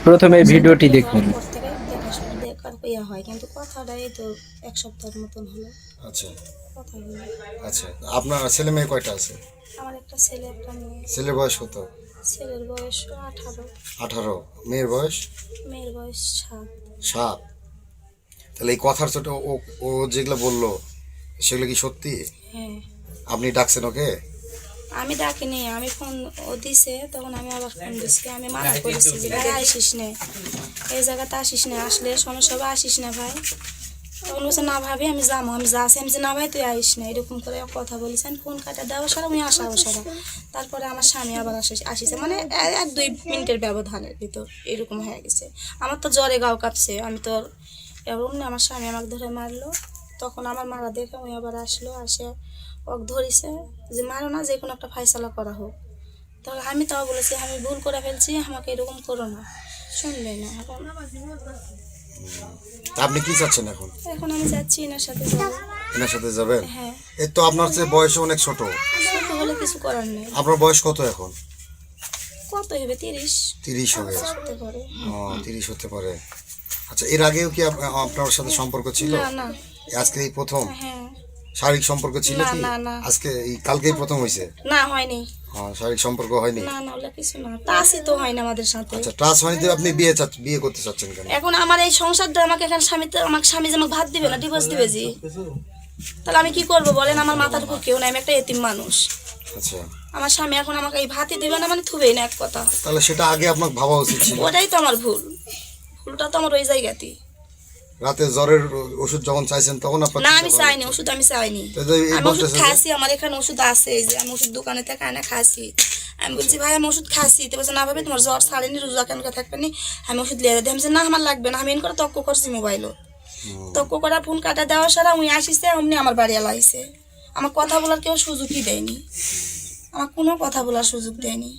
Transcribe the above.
প্রথমে ভিডিওটি দেখুন। পর থেকে দেখার ইয়ে হয়, কিন্তু কথাটাই তো এক সপ্তাহের মতন হলো আচ্ছা কথা হলো। আচ্ছা, আপনার ছেলে মেয়ে কয়টা আছে? আমার একটা ছেলে একটা মেয়ে। ছেলের বয়স কত? ছেলের বয়স 18, 18। মেয়ের বয়স? মেয়ের বয়স 7। 7। তাহলে এই কথার ছোট ও ও যেগুলো বললো সেগুলো কি সত্যি? হ্যাঁ, আপনি ডাকছেন ওকে? আমি ডাকিনি, আমি ফোন ও দিছে, তখন আমি আবার ফোন দিছি, আমি মানা করেছি যে ভাই আসিস না, এই জায়গাতে আসিস না, আসলে সমস্যা হবে, আসিস না ভাই। তখন বলছে না ভাবি আমি যাবো, আমি যাচ্ছি, আমি যে না ভাই তুই আইস না, এরকম করে কথা বলেছেন। ফোন কাটা দেওয়া সারা আমি আসাও সারা। তারপরে আমার স্বামী আবার আসিছে, মানে 1-2 মিনিটের ব্যবধানের ভিতর এরকম হয়ে গেছে। আমার তো জ্বরে গাও কাঁপছে, আমি তো এরকম না, আমার স্বামী আমাকে ধরে মারলো। তখন আমার মারা দেখে উনি আবার আসলো, আসে ওক ধরিছে যে মারো না, যে কোনো একটা ফাইসালা করা হোক। তখন আমি তাও বলেছি আমি ভুল করে ফেলছি, আমাকে এরকম করো না, শুনলে না। এখন আপনি কি চাচ্ছেন এখন? এখন আমি যাচ্ছি এনার সাথে যাবো। এনার সাথে যাবেন? হ্যাঁ, এই তো আপনার চেয়ে বয়স অনেক ছোট। ছোট হলে কিছু করার নেই। আপনার বয়স কত এখন? কত হবে, 30 30 হবে। হতে পারে। ও 30 হতে পারে। আচ্ছা, এর আগেও কি আপনার সাথে সম্পর্ক ছিল? না না। আজকে এই প্রথম হ্যাঁ। শারীরিক সম্পর্ক ছিল না, কি? না, না। আজকে এই কালকেই প্রথম হয়েছে? না হয়নি। হ্যাঁ, শারীরিক সম্পর্ক হয়নি। না না, ওগুলো কিছু না, তাসই তো হয় না আমাদের সাথে। আচ্ছা, ট্রান্স হয়নি তো আপনি বিয়ে করতে চাচ্ছেন কেন? এখন আমার এই সংসারটা আমাকে এখন আমাকে স্বামী যে আমাকে ভাত দিবে না, ডিভোর্স দিবে জি, তাহলে আমি কি করবো বলেন? আমার মাথার উপর কেউ নাই, আমি একটা এতিম মানুষ। আচ্ছা, আমার স্বামী এখন আমাকে এই ভাতই দিবে না, মানে থুবেই না, এক কথা। তাহলে সেটা আগে আপনার ভাবা উচিত ছিল। ওটাই তো আমার ভুল, ভুলটা তো আমার ওই জায়গাতেই। রাতে জ্বরের ওষুধ যখন চাইছেন তখন আপনার না আমি চাইনি ওষুধ, আমি চাইনি। তো এই আমি ওষুধ বলতেছে যে- খাসি, আমার এখানে ওষুধ আছে, এই যে আমি ওষুধ দোকানে থেকে আনা খাসি। আমি বলছি ভাই আমি ওষুধ খাসি, তো বলছে না ভাবে তোমার জ্বর ছাড়েনি, রোজা কেন থাকবে নি, আমি ওষুধ লিয়ে দিই। আমি বলছি, না আমার লাগবে না, আমি এন করে তক্ক করছি মোবাইলও, তক্ক করা ফোন কাটা দেওয়া সারা উনি আসিছে, অমনি আমার বাড়ি এলা আইছে। আমার কথা বলার কেউ সুযোগই দেয়নি, আমার কোনো কথা বলার সুযোগ দেয়নি।